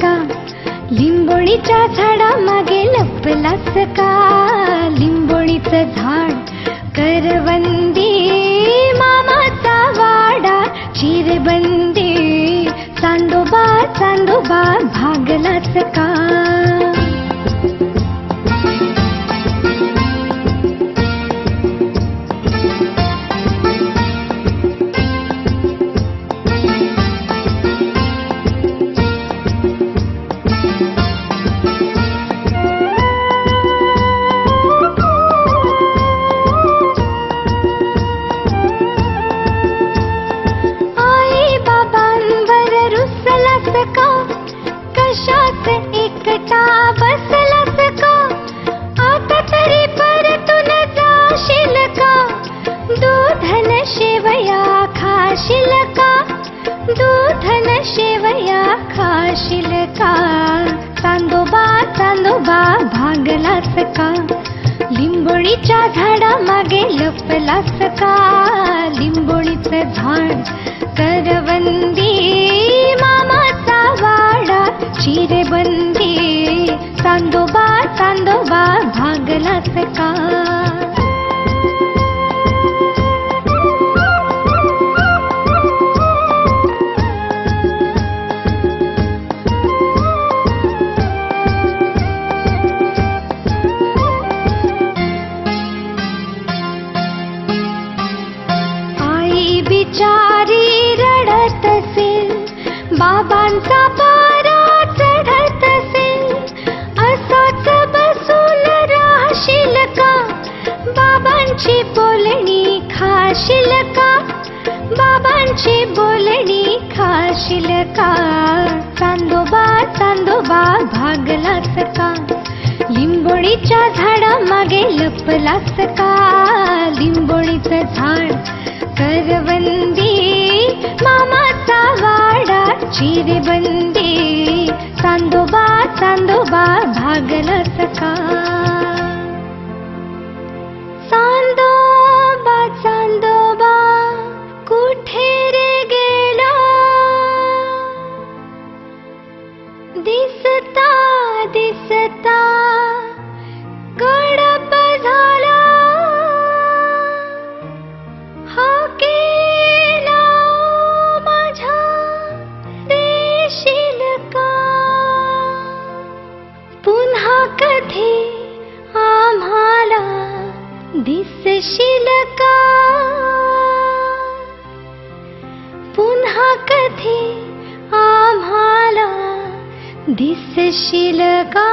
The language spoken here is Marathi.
का? लिंबोणीच्या झाडामागे लपलास का? लिंबोणीचं झाड करवंदी, मामाचा वाडा चिरबंदी, चांदोबा चांदोबा भागलास का? कशात एकटा बसलास का? आता तरी परतून जाशील का? दूधन शेवया खाशील का? दूधन शेवया खाशील का? चांदोबा चांदोबा भागलास का? लिंबोणीच्या झाडामागे लपलास का? लिंबोणीचं झाड करवंदी, मामाचा वाडा चिरबंदी, चांदोबा चांदोबा भागलास का? आई बिचारी रडत असेल, बाबांचा पारा चढत असेल, असाच बसून राहशील का? बाबांची बोलणी खाशील का? बाबांची बोलणी खाशील का? चांदोबा चांदोबा भागलास का? लिंबोणीच्या झाडामागे लपलास का? लिंबोणीचं झाड करवंदी, मामाचा वाडा चिरबंदी, चांदोबा चांदोबा भागलास का? चांदोबा चांदोबा कुठे रे गेला? दिसता दिसता गडप झाला, हाकेला माझ्या देशील का? पुन्हा कधी आम्हाला दिसशील का? पुन्हा कधी आम्हाला दिसशील का?